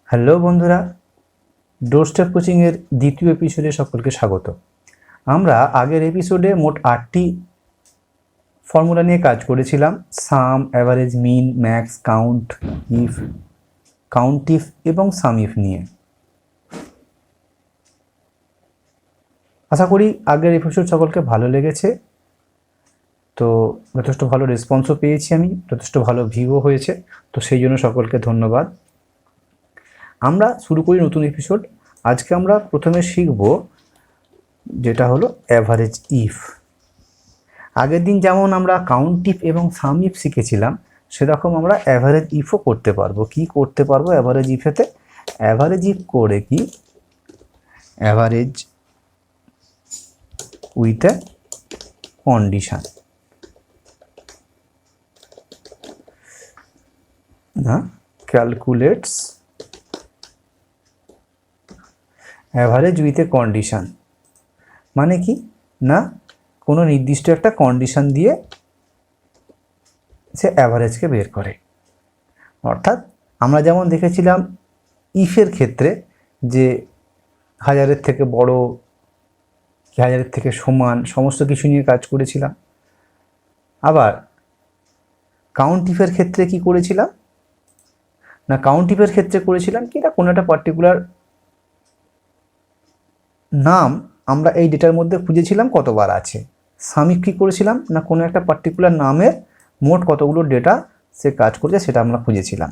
Hello বন্ধুরা, ডোরস্টেপ কোচিংয়ের দ্বিতীয় এপিসোডে সকলকে স্বাগত। আমরা আগের এপিসোডে মোট 8টি ফর্মুলা নিয়ে কাজ করেছিলাম। Sum, average, mean, max, count if এবং সাম ইফ নিয়ে। আশা করি আগের এপিসোড সকলকে ভালো লেগেছে। তো যথেষ্ট ভালো রেসপন্সও পেয়েছি আমি, যথেষ্ট ভালো ভিউও হয়েছে, তো সেই জন্য সকলকে ধন্যবাদ। আমরা শুরু করি নতুন এপিসোড। আজকে আমরা প্রথমে শিখব যেটা হলো অ্যাভারেজ ইফ। আগের দিন যেমন আমরা কাউন্ট ইফ এবং সাম ইফ শিখেছিলাম, সেরকম আমরা অ্যাভারেজ ইফও করতে পারবো। কি করতে পারবো অ্যাভারেজ ইফেতে? অ্যাভারেজ ইফ করে কি, অ্যাভারেজ উইথ এ কন্ডিশন। না, ক্যালকুলেটস অ্যাভারেজ উইথ এ কন্ডিশন মানে কি না, কোনো নির্দিষ্ট একটা কন্ডিশন দিয়ে সে অ্যাভারেজকে বের করে। অর্থাৎ আমরা যেমন দেখেছিলাম ইফের ক্ষেত্রে যে 1000-এর থেকে বড়, 1000-এর থেকে সমান, সমস্ত কিছু নিয়ে কাজ করেছিলাম। আবার কাউন্ট ইফের ক্ষেত্রে কি করেছিলাম না, কাউন্ট ইফের ক্ষেত্রে করেছিলাম কি না, কোনো একটা পার্টিকুলার নাম আমরা এই ডেটার মধ্যে খুঁজেছিলাম কতবার আছে। সাম ইফ কী করেছিলাম না, কোনো একটা পার্টিকুলার নামের মোট কতগুলো ডেটা সে কাজ করেছে সেটা আমরা খুঁজেছিলাম।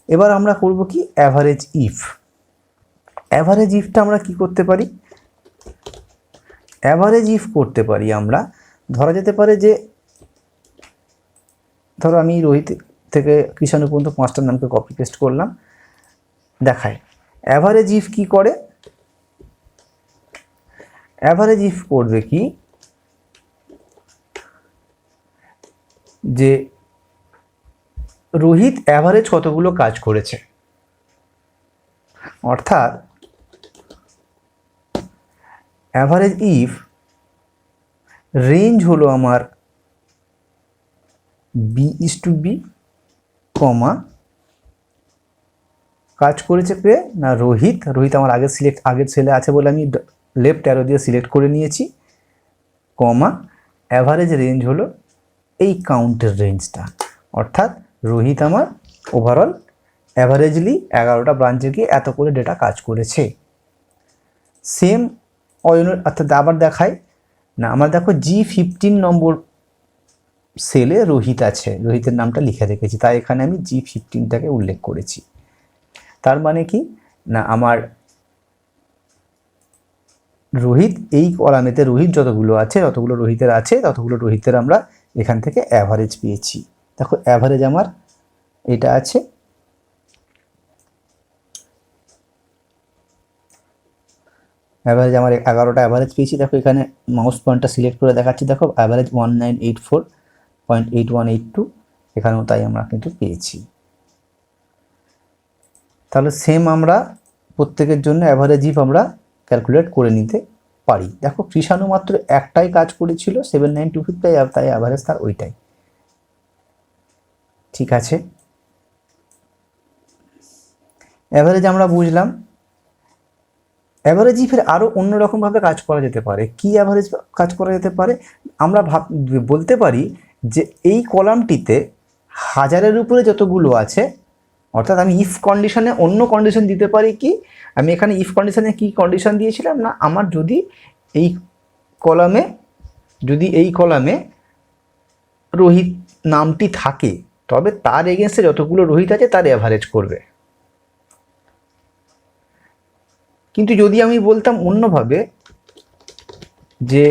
এবার আমরা করব কি, অ্যাভারেজ ইফ। অ্যাভারেজ ইফটা আমরা কি করতে পারি? অ্যাভারেজ ইফ করতে পারি আমরা, ধরা যেতে পারে যে ধরো আমি রোহিত থেকে কৃষাণু পর্যন্ত 5টা নামকে কপি পেস্ট করলাম, দেখায়। অ্যাভারেজ ইফ কি করে? অ্যাভারেজ ইফ করবে কি, যে রোহিত অ্যাভারেজ কতগুলো কাজ করেছে, অর্থাৎ অ্যাভারেজ ইফ রেঞ্জ হলো আমার B/B, কমা কাজ করেছে কে না রোহিত। রোহিত আমার আগের সেলে আছে বলে আমি লেফট অ্যারো দিয়ে সিলেক্ট করে নিয়েছি, কমা অ্যাভারেজ রেঞ্জ হলো এই কাউন্টের রেঞ্জটা। অর্থাৎ রোহিত আমার ওভারঅল অ্যাভারেজলি 11টা ব্রাঞ্চে গিয়ে এত করে ডেটা কাজ করেছে। সেম অর্থাৎ আবার দেখায় না, আমার দেখো G15 নম্বর সেলে রোহিত আছে, রোহিতের নামটা লিখে রেখেছি, তাই এখানে আমি G15টাকে উল্লেখ করেছি। তার মানে কি না, আমার রোহিত এই কলামেতে রোহিত যতগুলো আছে, ততগুলো রোহিতের আমরা এখান থেকে অ্যাভারেজ পেয়েছি। দেখো অ্যাভারেজ আমার এটা আছে, অ্যাভারেজ আমার 11টা অ্যাভারেজ পেয়েছি। দেখো এখানে মাউস পয়েন্টটা সিলেক্ট করে দেখাচ্ছি, দেখো অ্যাভারেজ 1984.8182, এখানেও তাই আমরা কিন্তু পেয়েছি। তাহলে সেম আমরা প্রত্যেকের জন্য অ্যাভারেজ ইফ আমরা ক্যালকুলেট করে নিতে পারি। দেখো কৃষাণু মাত্র একটাই কাজ করেছিল 79250, তাই অ্যাভারেজ তার ওইটাই। ঠিক আছে, অ্যাভারেজ আমরা বুঝলাম। অ্যাভারেজ ইফের আরও অন্যরকমভাবে কাজ করা যেতে পারে। কি অ্যাভারেজ কাজ করা যেতে পারে? আমরা বলতে পারি যে এই কলামটিতে 1000-এর উপরে যতগুলো আছে, অর্থাৎ আমি ইফ কন্ডিশনে অন্য কন্ডিশন দিতে পারি। কি আমি এখানে ইফ কন্ডিশনে কি কন্ডিশন দিয়েছিলাম না, আমার যদি এই কলামে রোহিত নামটি থাকে, তবে তার এগেনস্টে যতগুলো রোহিত আছে তার অ্যাভারেজ করবে। কিন্তু যদি আমি বলতাম অন্যভাবে যে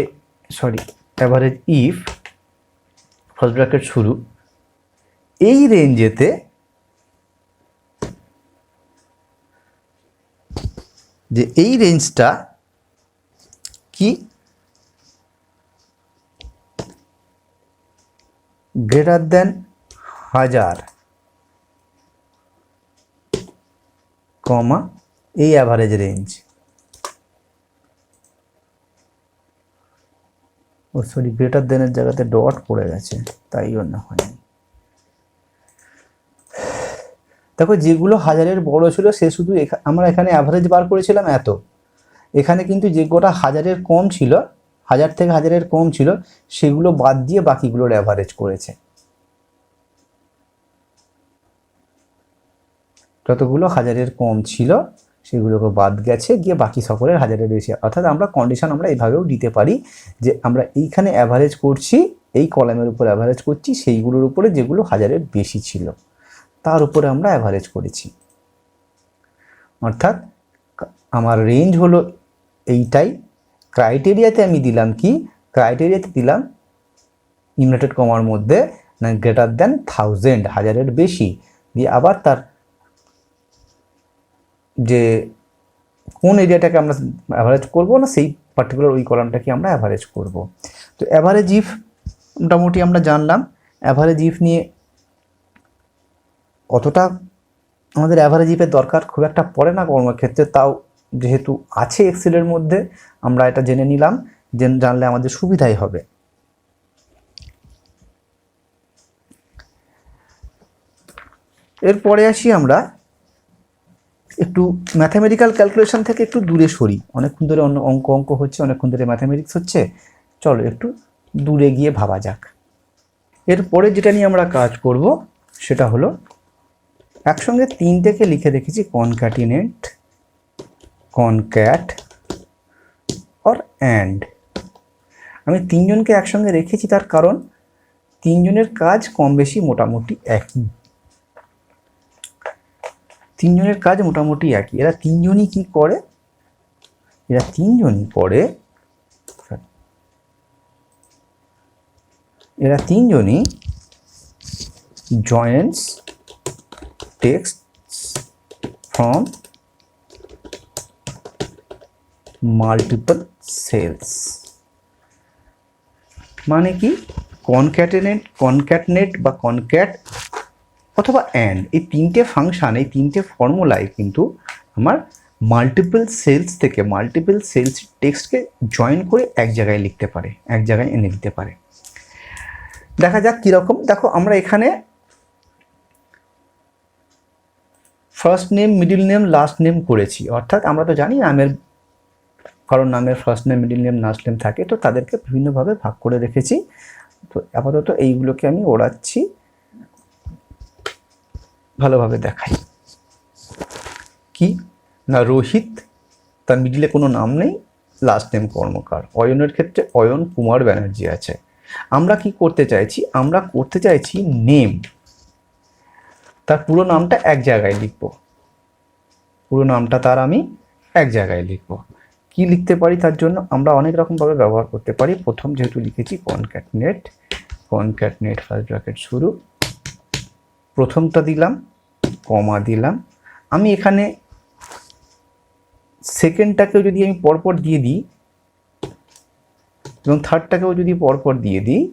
অ্যাভারেজ ইফ ফার্স্ট ব্র্যাকেট শুরু, এই রেঞ্জেতে যে এই রেঞ্জটা কি গ্রেটার দেন 1000, কমা এই অ্যাভারেজ রেঞ্জ, গ্রেটার দেনের জায়গাতে ডট পড়ে গেছে, তাই জন্য হয়নি। দেখো যেগুলো হাজারের বড় ছিল সে শুধু আমরা এখানে অ্যাভারেজ বার করেছিলাম এত, এখানে কিন্তু যে গোটা হাজারের কম ছিল, হাজার থেকে হাজারের কম ছিল, সেগুলো বাদ দিয়ে বাকিগুলোর অ্যাভারেজ করেছে। যতগুলো হাজারের কম ছিল সেগুলোকে বাদ গেছে, গিয়ে বাকি সকলের হাজারের বেশি। অর্থাৎ আমরা কন্ডিশন আমরা এইভাবেও দিতে পারি যে আমরা এইখানে অ্যাভারেজ করছি, এই কলামের উপর অ্যাভারেজ করছি সেইগুলোর উপরে যেগুলো হাজারের বেশি ছিল তার উপরে আমরা অ্যাভারেজ করেছি। অর্থাৎ আমার রেঞ্জ হলো এইটাই। ক্রাইটেরিয়াতে আমি দিলাম কি, ক্রাইটেরিয়াতে দিলাম ইনভার্টেড কমার মধ্যে না গ্রেটার দ্যান 1000, হাজারের বেশি, দিয়ে আবার তার যে কোন এরিয়াটাকে আমরা অ্যাভারেজ করব না সেই পার্টিকুলার ওই কলামটাকে আমরা অ্যাভারেজ করব। তো অ্যাভারেজ ইফ মোটামুটি আমরা জানলাম। অ্যাভারেজ ইফ নিয়ে অতটা আমাদের অ্যাভারেজ ইফের দরকার খুব একটা পড়ে না কর্মক্ষেত্রে, তাও যেহেতু আছে এক্সেলের মধ্যে আমরা এটা জেনে নিলাম, জানলে আমাদের সুবিধাই হবে। এরপরে আসি আমরা একটু ম্যাথামেটিক্যাল ক্যালকুলেশন থেকে একটু দূরে সরি। অনেকক্ষণ ধরে অঙ্ক হচ্ছে, অনেকক্ষণ ধরে ম্যাথামেটিক্স হচ্ছে, চলো একটু দূরে গিয়ে ভাবা যাক। এরপরে যেটা নিয়ে আমরা কাজ করব সেটা হলো একসঙ্গে তিনটেকে লিখে রেখেছি, কনক্যাটিনেট, কনক্যাট অর অ্যান্ড। আমি তিনজনকে একসঙ্গে রেখেছি তার কারণ তিনজনের কাজ কম বেশি মোটামুটি একই। তিনজনের কাজ মোটামুটি একই। এরা তিনজনই কি করে, এরা তিনজনই করে, এরা তিনজনই joins text from multiple cells. মানে কি, কনক্যাটনেট বা কনক্যাট অথবা অ্যান্ড, এই তিনটে ফাংশান, এই তিনটে ফর্মুলায় কিন্তু আমার মাল্টিপল সেলস থেকে মাল্টিপল সেলস টেক্সটকে জয়েন করে এক জায়গায় লিখতে পারে, এক জায়গায় এনে দিতে পারে। দেখা যাক কীরকম। দেখো আমরা এখানে first name, middle name, last name করেছি। অর্থাৎ আমরা তো জানি নামের, কারণ নামের first name, middle name, last name থাকে, তো তাদেরকে বিভিন্নভাবে ভাগ করে রেখেছি। তো আপাতত এইগুলোকে আমি ওড়াচ্ছি, ভালোভাবে দেখাই। কি না, রোহিত, তার মিডিলে কোনো নাম নেই, লাস্ট নেম কর্মকার। অয়নের ক্ষেত্রে অয়ন কুমার ব্যানার্জি আছে। আমরা কি করতে চাইছি, আমরা করতে চাইছি নেম, তার পুরো নামটা এক জায়গায় লিখব, পুরো নামটা তার আমি এক জায়গায় লিখব। কি লিখতে পারি তার জন্য আমরা অনেক রকমভাবে ব্যবহার করতে পারি। প্রথম যেহেতু লিখেছি কনক্যাটনেট, কনক্যাটনেট ফার্স্ট ব্র্যাকেট শুরু, প্রথমটা দিলাম, কমা দিলাম। আমি এখানে সেকেন্ডটাকেও যদি আমি পরপর দিয়ে দিই এবং থার্ডটাকেও যদি পরপর দিয়ে দিই,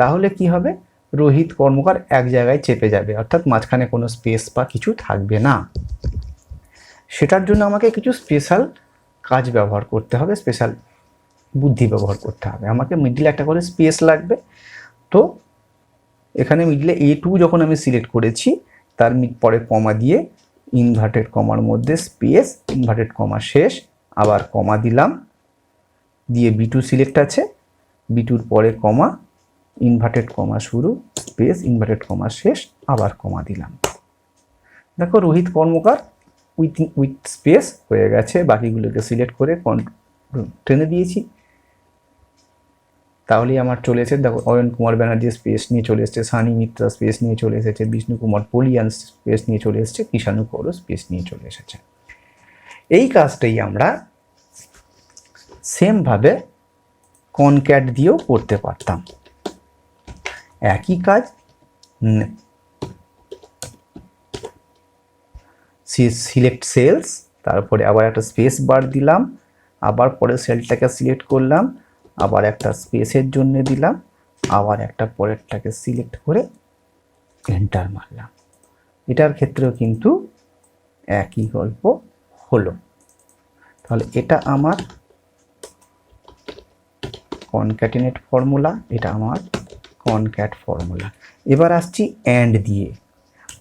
তাহলে কি হবে, রোহিত কর্মকার এক জায়গায় চেপে যাবে, অর্থাৎ মাঝখানে কোনো স্পেস বা কিছু থাকবে না। সেটার জন্য আমাকে কিছু স্পেশাল কাজ ব্যবহার করতে হবে, স্পেশাল বুদ্ধি ব্যবহার করতে হবে। আমাকে মিডিলে একটা করে স্পেস লাগবে। তো এখানে মিডিলে A2 যখন আমি সিলেক্ট করেছি, তার পরে কমা দিয়ে ইনভার্টেড কমার মধ্যে স্পেস, ইনভার্টেড কমা শেষ, আবার কমা দিলাম, দিয়ে B2 সিলেক্ট আছে, B2-র পরে কমা, ইনভার্টেড কমা শুরু, স্পেস, ইনভার্টেড কমা শেষ, আবার কমা দিলাম। দেখো রোহিত কর্মকার উইথ স্পেস হয়ে গেছে। বাকিগুলোকে সিলেক্ট করে টেনে দিয়েছি, তাহলেই আমার চলে এসেছে। দেখো অয়ন কুমার ব্যানার্জি স্পেস নিয়ে চলে এসেছে, সানি মিত্রা স্পেস নিয়ে চলে এসেছে, বিষ্ণু কুমার পলিয়ান স্পেস নিয়ে চলে এসেছে, কিষাণু কৌর স্পেস নিয়ে চলে এসেছে। এই কাজটাই আমরা সেমভাবে কনক্যাট দিয়েও করতে পারতাম, একই কাজ। সিলেক্ট সেলস, তারপরে আবার একটা স্পেস বার দিলাম, আবার পরের সেলটাকে সিলেক্ট করলাম, আবার একটা স্পেসের জন্য দিলাম, আবার একটা পরেরটাকে সিলেক্ট করে এন্টার মারলাম। এটার ক্ষেত্রেও কিন্তু একই গল্প হলো। তাহলে এটা আমার কনক্যাটিনেট ফর্মুলা, এটা আমার কনক্যাট ফর্মুলা। এবার আসছি অ্যান্ড দিয়ে।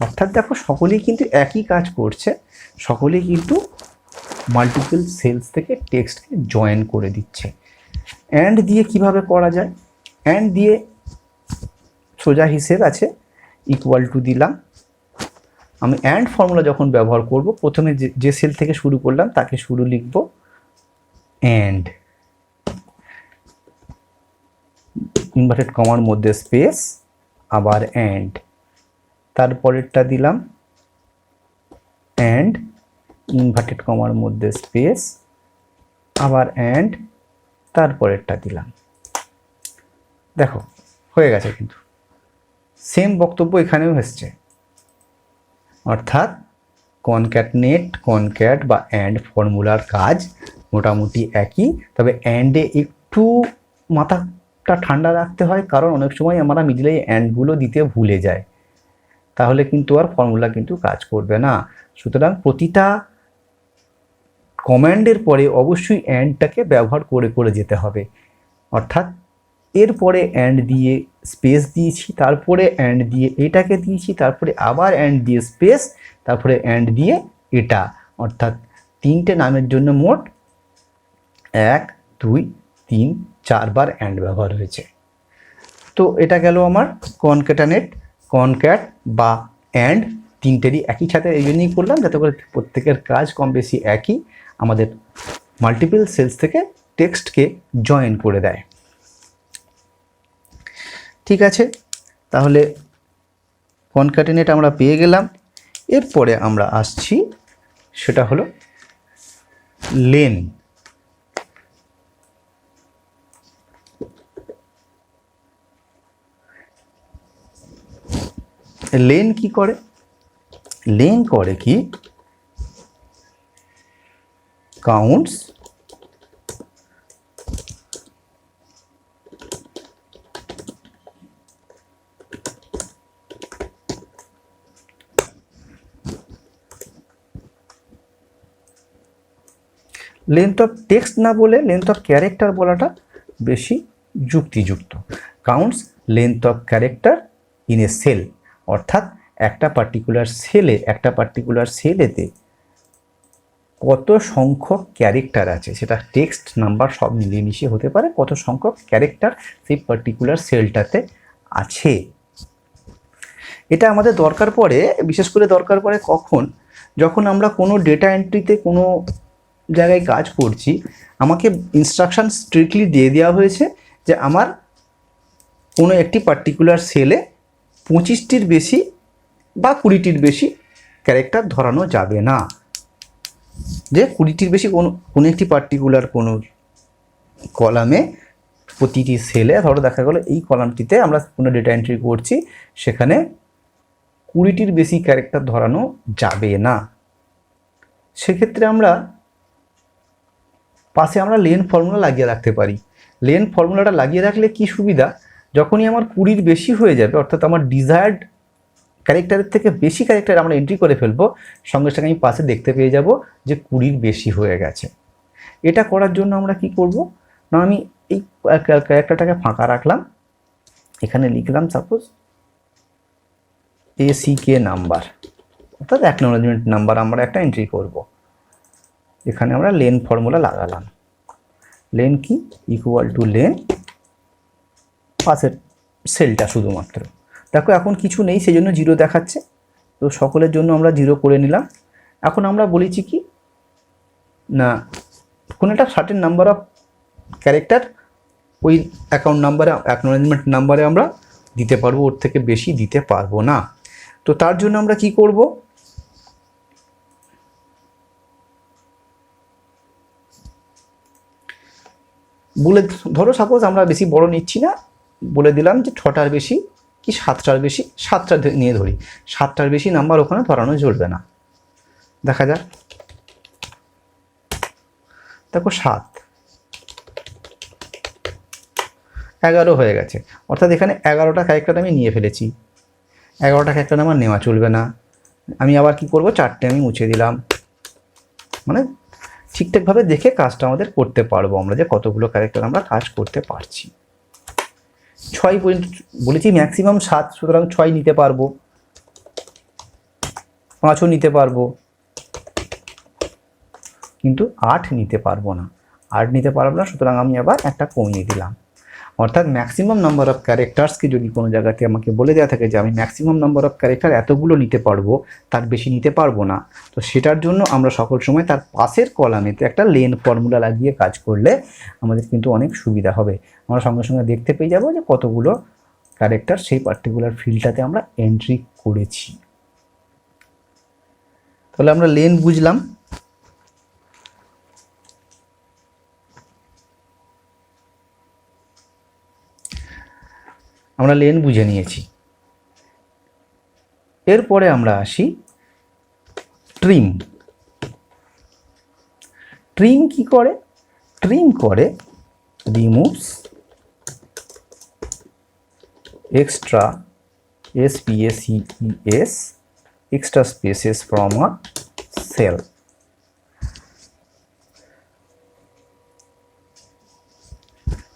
অর্থাৎ দেখো সকলেই কিন্তু একই কাজ করছে, সকলেই কিন্তু মাল্টিপল সেলস থেকে টেক্সটকে জয়েন করে দিচ্ছে। অ্যান্ড দিয়ে কিভাবে করা যায়? অ্যান্ড দিয়ে সোজা হিসেব আছে, ইকুয়াল টু দিলাম। আমি অ্যান্ড ফর্মুলা যখন ব্যবহার করব, প্রথমে যে সেল থেকে শুরু করলাম তাকে শুরু লিখব অ্যান্ড, ইনভার্টেড কমার মধ্যে স্পেস, আবার অ্যান্ড, তারপরেরটা দিলাম অ্যান্ড, ইনভার্টেড কমার মধ্যে স্পেস, আবার অ্যান্ড, তারপরেরটা দিলাম। দেখো হয়ে গেছে, কিন্তু সেম বক্তব্য এখানেও এসছে। অর্থাৎ কনক্যাটনেট, কনক্যাট বা অ্যান্ড ফর্মুলার কাজ মোটামুটি একই, তবে অ্যান্ডে একটু মাথাটা ঠান্ডা রাখতে হয়, কারণ অনেক সময় আমরা মিডলে অ্যান্ডগুলো দিতে ভুলে যাই, তাহলে কিন্তু আর ফর্মুলা কিন্তু কাজ করবে না। সুতরাং প্রতিটা কমান্ডের পরে অবশ্যই অ্যান্ডটাকে ব্যবহার করে করে যেতে হবে। অর্থাৎ এরপরে অ্যান্ড দিয়ে স্পেস দিয়েছি, তারপরে অ্যান্ড দিয়ে এটাকে দিয়েছি, তারপরে আবার অ্যান্ড দিয়ে স্পেস, তারপরে অ্যান্ড দিয়ে এটা, অর্থাৎ তিনটে নামের জন্য মোট 1 2 3 4 বার অ্যান্ড ব্যবহার হয়েছে। তো এটা গেল আমার কনক্যাটানেট, কনক্যাট বা অ্যান্ড তিনটেরই একই সাথে এই জন্যই করলাম, যাতে করে প্রত্যেকের কাজ কম বেশি একই, আমাদের মাল্টিপল সেলস থেকে টেক্সটকে জয়েন করে দেয়। ঠিক আছে, তাহলে কনক্যাটেনেট আমরা পেয়ে গেলাম। এরপরে আমরা আসছি, সেটা হলো লেন। লেন কি করে? লেন করে কি, কাউন্টস লেন্থ অফ টেক্সট না বলে লেন্থ অফ ক্যারেক্টার বলাটা বেশি যুক্তিযুক্ত। Counts length of character in a cell, অর্থাৎ একটা পার্টিকুলার সেলেতে কত সংখ্যক ক্যারেক্টার আছে, সেটা টেক্সট নাম্বার সব মিলিয়ে মিশিয়ে হতে পারে, কত সংখ্যক ক্যারেক্টার সেই পার্টিকুলার সেলটাতে আছে। এটা আমাদের দরকার পড়ে, বিশেষ করে দরকার পড়ে কখন? যখন আমরা কোনো ডেটা এন্ট্রিতে কোনো জায়গায় কাজ করছি, আমাকে ইনস্ট্রাকশন স্ট্রিক্টলি দিয়ে দেওয়া হয়েছে যে আমার কোনো একটি পার্টিকুলার সেলে 25টির বেশি বা 20টির বেশি ক্যারেক্টার ধরানো যাবে না। যে 20টির বেশি কোনো একটি পার্টিকুলার কোনো কলামে, প্রতিটি সেলে, ধরো দেখা গেলো এই কলামটিতে আমরা কোনো ডেটা এন্ট্রি করছি, সেখানে 20টির বেশি ক্যারেক্টার ধরানো যাবে না। সেক্ষেত্রে আমরা পাশে লেন ফর্মুলা লাগিয়ে রাখতে পারি। লেন ফর্মুলাটা লাগিয়ে রাখলে কি সুবিধা, যখনই আমার 20র বেশি হয়ে যাবে, অর্থাৎ আমার ডিজায়ার্ড ক্যারেক্টারের থেকে বেশি ক্যারেক্টার আমরা এন্ট্রি করে ফেলবো, সঙ্গে সঙ্গে আমি পাশে দেখতে পেয়ে যাব যে 20র বেশি হয়ে গেছে। এটা করার জন্য আমরা কি করব না, আমি এই ক্যারেক্টারটাকে ফাঁকা রাখলাম, এখানে লিখলাম সাপোজ ACK নাম্বার, অর্থাৎ অ্যাকনোলেজমেন্ট নাম্বার আমরা একটা এন্ট্রি করব। এখানে আমরা লেন ফর্মুলা লাগালাম। লেন কি, ইকুয়াল টু লেন পাশের সেলটা শুধুমাত্র। দেখো এখন কিছু নেই, সেই জন্য 0 দেখাচ্ছে, তো সকলের জন্য আমরা 0 করে নিলাম। এখন আমরা বলেছি কি না, কোনো একটা সার্টেন নাম্বার অফ ক্যারেক্টার ওই অ্যাকাউন্ট নাম্বারে, অ্যাকনোলেজমেন্ট নাম্বারে আমরা দিতে পারবো, ওর থেকে বেশি দিতে পারবো না। তো তার জন্য আমরা কি করব, বলে ধরো সাপোজ আমরা বেশি বড় নিচ্ছি না, বলে দিলাম যে 6টার বেশি কি 7টার বেশি, 7টা নিয়ে ধরি, 7টার বেশি নাম্বার ওখানে ধরানো চলবে না। দেখা যাক, দেখো 7, 11 হয়ে গেছে, অর্থাৎ এখানে 11টা ক্যারেক্টার আমি নিয়ে ফেলেছি। 11টা ক্যারেক্টার আমার নেওয়া চলবে না। আমি আবার কি করব, 4টে আমি মুছে দিলাম, মানে ঠিকঠাকভাবে দেখে কাজটা আমাদের করতে পারবো আমরা, যে কতগুলো ক্যারেক্টার আমরা কাজ করতে পারছি। 6 পর্যন্ত বলেছি, ম্যাক্সিমাম 7, সুতরাং 6 নিতে পারবো। 5ও নিতে পারবো, কিন্তু 8 নিতে পারবো না। 8 নিতে পারবো না, সুতরাং আমি আবার একটা কমিয়ে দিলাম। অর্থাৎ ম্যাক্সিমাম নাম্বার অফ ক্যারেক্টার্সকে যদি কোনো জায়গাতে আমাকে বলে দেওয়া থাকে যে আমি ম্যাক্সিমাম নাম্বার অফ ক্যারেক্টার এতগুলো নিতে পারবো, তার বেশি নিতে পারবো না, তো সেটার জন্য আমরা সকল সময় তার পাশের কলামেতে একটা লেন ফর্মুলা লাগিয়ে কাজ করলে আমাদের কিন্তু অনেক সুবিধা হবে। আমরা সঙ্গে সঙ্গে দেখতে পেয়ে যাবো যে কতগুলো ক্যারেক্টার সেই পার্টিকুলার ফিল্ডটাতে আমরা এন্ট্রি করেছি। তাহলে আমরা লেন বুঝলাম। আমরা লেন বুঝে নিয়েছি। এরপরে আমরা আসি ট্রিম। ট্রিম কি করে? ট্রিম করে removes extra spaces extra spaces from a cell।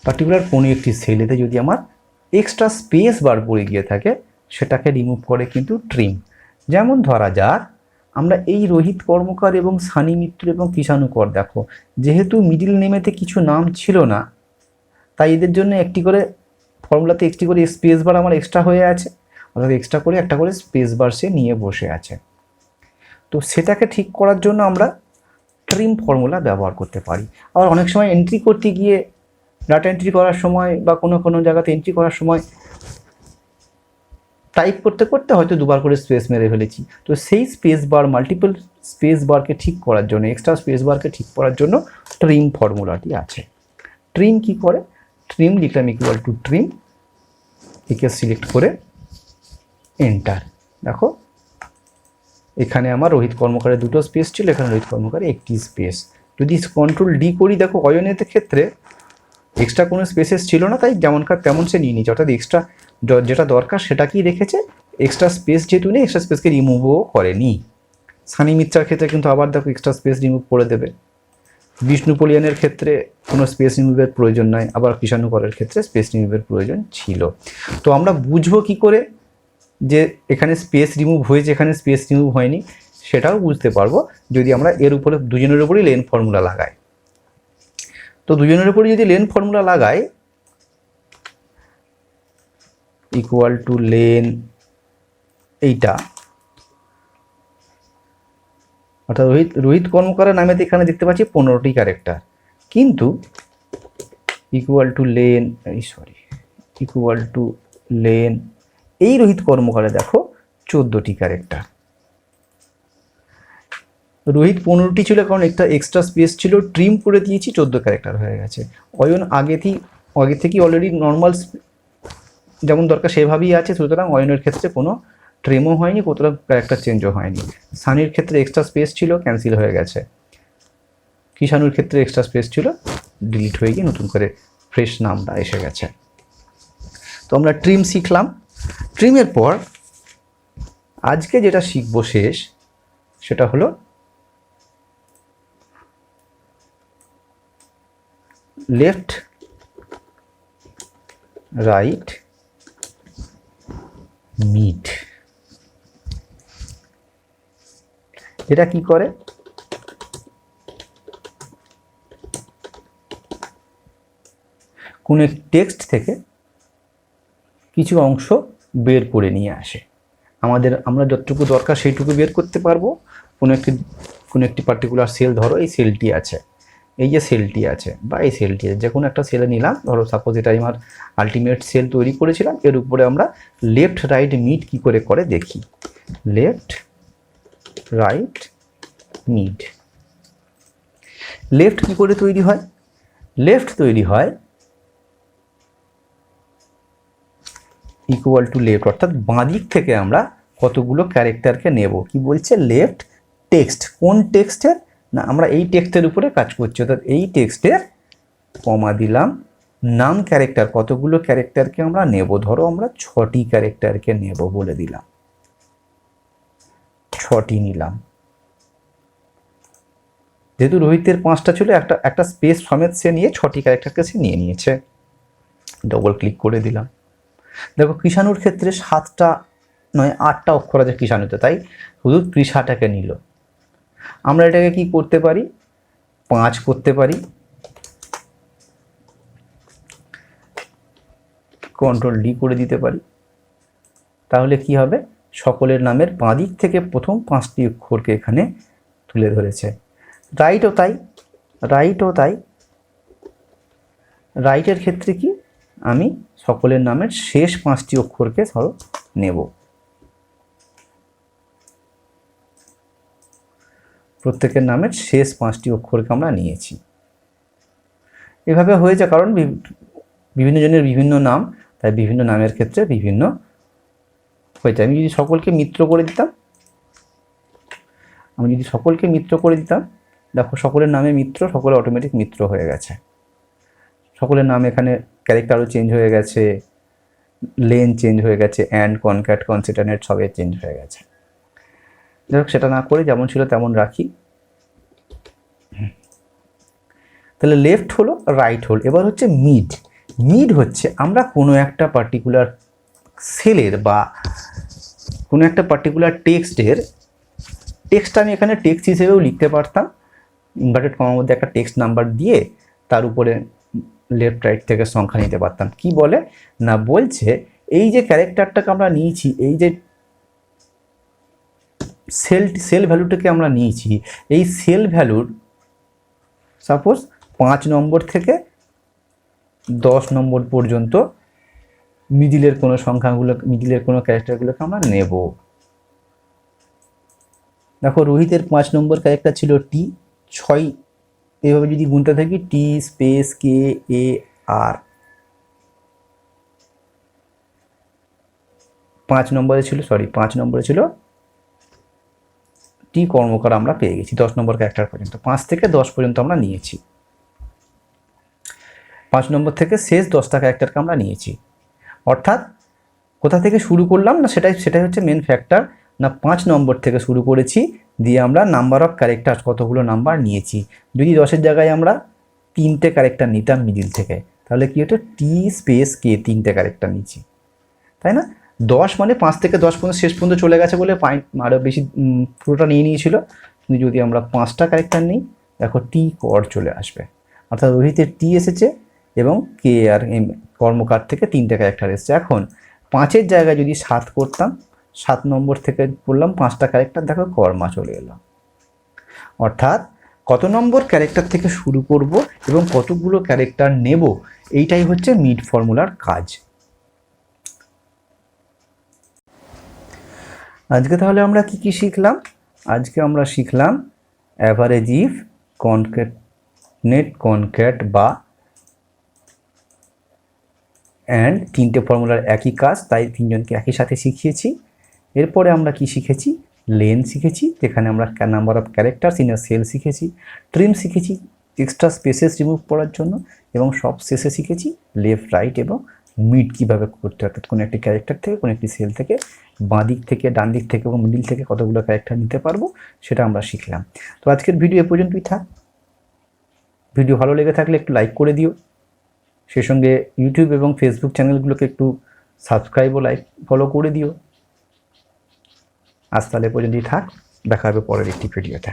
Particular কোনো একটি সেলেতে যদি আমার এক্সট্রা স্পেস বার পড়ে গিয়ে থাকে সেটাকে রিমুভ করে কিন্তু ট্রিম। যেমন ধরা যাক আমরা এই রোহিত কর্মকার এবং সানি মিত্র এবং কিষাণুকর, দেখো যেহেতু মিডিল নেমেতে কিছু নাম ছিল না, তাই এদের জন্য একটি করে ফর্মুলাতে একটি করে স্পেস বার আমার এক্সট্রা হয়ে আছে, অর্থাৎ এক্সট্রা করে একটা করে স্পেস বার সে নিয়ে বসে আছে। তো সেটাকে ঠিক করার জন্য আমরা ট্রিম ফর্মুলা ব্যবহার করতে পারি। আবার অনেক সময় এন্ট্রি করতে গিয়ে ডাটা এন্ট্রি করার সময় বা কোনো জায়গাতে এন্ট্রি করার সময় টাইপ করতে করতে হয়তো দুবার করে স্পেস মেরে ফেলেছি, তো সেই স্পেস বার মাল্টিপল স্পেস বারকে ঠিক করার জন্য, এক্সট্রা স্পেস বারকে ঠিক করার জন্য ট্রিম ফর্মুলাটি আছে। ট্রিম কি করে? ট্রিম লিখলাম ইকুয়াল টু ট্রিম, একে সিলেক্ট করে এন্টার। দেখো এখানে আমার রোহিত কর্মকারের দুটো স্পেস ছিল, এখানে রোহিত কর্মকারের একটি স্পেস। যদি কন্ট্রোল ডি করি, দেখো অয়নের ক্ষেত্রে এক্সট্রা কোনো স্পেসেস ছিল না, তাই যেমনকার তেমন সে নিয়ে নিচ্ছে, অর্থাৎ এক্সট্রা যেটা দরকার সেটাকেই রেখেছে, এক্সট্রা স্পেস যেহেতু নেই এক্সট্রা স্পেসকে রিমুভও করেনি। সানি মিত্রার ক্ষেত্রে কিন্তু আবার দেখো এক্সট্রা স্পেস রিমুভ করে দেবে। বিষ্ণু পলিয়ানের ক্ষেত্রে কোনো স্পেস রিমুভের প্রয়োজন নয়, আবার কিষাণুকরের ক্ষেত্রে স্পেস রিমুভের প্রয়োজন ছিল। তো আমরা বুঝবো কি করে যে এখানে স্পেস রিমুভ হয়েছে এখানে স্পেস রিমুভ হয়নি? সেটাও বুঝতে পারবো যদি আমরা এর উপরে দুজনের উপরেই লেন ফর্মুলা লাগাই। তো দুজনের উপরে যদি লেন ফর্মুলা লাগাই, ইকুয়াল টু লেন এইটা, অর্থাৎ রোহিত কর্মকারের নামেতে এখানে দেখতে পাচ্ছি 15টি ক্যারেক্টার, কিন্তু equal to lane equal to lane এই রোহিত কর্মকারে দেখো 14টি ক্যারেক্টার। রোহিত 15টি ছিল কারণ একটা এক্সট্রা স্পেস ছিল, ট্রিম করে দিয়েছি, 14 ক্যারেক্টার হয়ে গেছে। অয়ন আগে থেকেই অলরেডি নর্মাল যেমন দরকার সেভাবেই আছে, সুতরাং অয়নের ক্ষেত্রে কোনো ট্রিমও হয়নি, কোথাও ক্যারেক্টার চেঞ্জও হয়নি। সানির ক্ষেত্রে এক্সট্রা স্পেস ছিল, ক্যান্সেল হয়ে গেছে। কিষাণুর ক্ষেত্রে এক্সট্রা স্পেস ছিল, ডিলিট হয়ে গিয়ে নতুন করে ফ্রেশ নামটা এসে গেছে। তো আমরা ট্রিম শিখলাম। ট্রিমের পর আজকে যেটা শিখবো শেষ, সেটা হলো লেফট রাইট মিড। এটা কি করে? কোন এক টেক্সট থেকে কিছু অংশ বের করে নিয়ে আসে, আমরা যতটুকু দরকার সেইটুকু বের করতে পারবো। কোনো একটি পার্টিকুলার সেল, ধরো এই সেলটি আছে, এই যে সেলটি আছে বা এই সেলটি আছে, যে কোনো একটা সেলে নিলাম, ধরো সাপোজ এটা আমার আলটিমেট সেল তৈরি করেছিলাম, এর উপরে আমরা লেফট রাইট মিড কি করে দেখি। লেফট রাইট মিড, লেফট কি করে তৈরি হয়? লেফট তৈরি হয় ইকুয়াল টু লেফট, অর্থাৎ বাঁ দিক থেকে আমরা কতগুলো ক্যারেক্টারকে নেব। কি বলছে? Left text. কোন টেক্সটের? না, আমরা এই টেক্সটের উপরে কাজ করছি, অর্থাৎ এই টেক্সটের কমা দিলাম নাম ক্যারেক্টার, কতগুলো ক্যারেক্টারকে আমরা নেব। ধরো আমরা 6টি ক্যারেক্টারকে নেব বলে দিলাম, 6টি নিলাম। যেহেতু রোহিতের 5টা ছিল, একটা স্পেস সমেত সে নিয়ে 6টি ক্যারেক্টারকে সে নিয়ে নিয়েছে, ডবল ক্লিক করে দিলাম। দেখো কিষাণুর ক্ষেত্রে 7টা নয়, 8টা অক্ষর আছে কৃষাণুতে, তাই শুধু কৃষাটাকে নিল। আমরা এটাকে কি করতে পারি, 5 করতে পারি, কন্ট্রোল ডি করে দিতে পারি। তাহলে কি হবে, সকলের নামের বাঁ দিক থেকে প্রথম 5টি অক্ষরকে এখানে তুলে ধরেছে। রাইটও তাই, রাইটের ক্ষেত্রে কি, আমি সকলের নামের শেষ 5টি অক্ষরকে ধরো নেব, প্রত্যেকের নামের শেষ 5টি অক্ষরকে আমরা নিয়েছি। এভাবে হয়েছে, কারণ বিভিন্ন জনের বিভিন্ন নাম, তাই বিভিন্ন নামের ক্ষেত্রে বিভিন্ন হয়েছে। আমি যদি সকলকে মিত্র করে দিতাম, দেখো সকলের নামে মিত্র, সকলে অটোমেটিক মিত্র হয়ে গেছে। সকলের নাম এখানে ক্যারেক্টারও চেঞ্জ হয়ে গেছে, লেন চেঞ্জ হয়ে গেছে, অ্যান্ড, কনক্যাট, কনসিটানেট সবই চেঞ্জ হয়ে গেছে। যাই হোক, সেটা না করে যেমন ছিল তেমন রাখি। তাহলে লেফট হলো, রাইট হল। এবার হচ্ছে মিড। মিড হচ্ছে আমরা কোনো একটা পার্টিকুলার সেলের বা কোনো একটা পার্টিকুলার টেক্সটটা আমি এখানে টেক্সট হিসেবেও লিখতে পারতাম, ইনভার্টেড কমার মধ্যে একটা টেক্সট নাম্বার দিয়ে তার উপরে লেফট রাইট থেকে সংখ্যা নিতে পারতাম। কি বলে না, বলছে এই যে ক্যারেক্টারটাকে আমরা নিয়েছি, এই যে সেল ভ্যালুটাকে আমরা নিয়েছি, এই সেল ভ্যালুর সাপোজ 5 নম্বর থেকে 10 নম্বর পর্যন্ত মিডিলের কোনো সংখ্যাগুলো, মিডিলের কোনো ক্যারেক্টারগুলোকে আমরা নেব। দেখো রোহিতের 5 নম্বর ক্যারেক্টার ছিল টি, 6, এভাবে যদি গুনতে থাকি, টি স্পেস কে এ আর, 5 নম্বরে ছিল টি কর্মকার, আমরা পেয়ে গেছি 10 নম্বর ক্যারেক্টার পর্যন্ত। 5 থেকে 10 পর্যন্ত আমরা নিয়েছি, 5 নম্বর থেকে শেষ 10টা ক্যারেক্টারকে আমরা নিয়েছি। অর্থাৎ কোথা থেকে শুরু করলাম না, সেটাই হচ্ছে মেন ফ্যাক্টর। না 5 নম্বর থেকে শুরু করেছি, দিয়ে আমরা নাম্বার অফ ক্যারেক্টার কতগুলো নাম্বার নিয়েছি। যদি 10-এর জায়গায় আমরা 3টে ক্যারেক্টার নিতাম মিডিল থেকে, তাহলে কি হতো, টি স্পেস কে 3টে ক্যারেক্টার নিচ্ছি, তাই না? 10 মানে 5 থেকে 10 পর্যন্ত শেষ পর্যন্ত চলে গেছে বলে আরও বেশি পুরোটা নিয়ে নিয়েছিল। কিন্তু যদি আমরা 5টা ক্যারেক্টার নিই, দেখো টি কর চলে আসবে, অর্থাৎ রোহিতের টি এসেছে এবং কে আর এম কর্মকার থেকে 3টে ক্যারেক্টার এসেছে। এখন 5-এর জায়গায় যদি 7 করতাম, 7 নম্বর থেকে করলাম 5টা ক্যারেক্টার, দেখো কর্মা চলে এলো। অর্থাৎ কত নম্বর ক্যারেক্টার থেকে শুরু করব এবং কতগুলো ক্যারেক্টার নেব, এইটাই হচ্ছে মিড ফর্মুলার কাজ। আজকে তাহলে আমরা কি শিখলাম? আজকে আমরা শিখলাম অ্যাভারেজ ইফ, কনক্যাটনেট, কনক্যাট বা অ্যান্ড, 3টে ফর্মুলার একই কাজ, তাই 3জনকে একই সাথে শিখিয়েছি। এরপরে আমরা কি শিখেছি, লেন শিখেছি, যেখানে আমরা number of characters in a cell শিখেছি, ট্রিম শিখেছি এক্সট্রা স্পেসেস রিমুভ করার জন্য, এবং সব শেষে শিখেছি লেফট রাইট এবং মিড কীভাবে করতে, অর্থাৎ কোনো একটি ক্যারেক্টার থেকে, কোনো একটি সেল থেকে, বাঁ দিক থেকে, ডান দিক থেকে এবং মিডিল থেকে কতগুলো ক্যারেক্টার নিতে পারবো, সেটা আমরা শিখলাম। তো আজকের ভিডিও এ পর্যন্তই থাক। ভিডিও ভালো লেগে থাকলে একটু লাইক করে দিও, সেই সঙ্গে ইউটিউব এবং ফেসবুক চ্যানেলগুলোকে একটু সাবস্ক্রাইব ও লাইক ফলো করে দিও। আজ তাহলে পর্যন্তই থাক, দেখা হবে পরের একটি ভিডিওতে।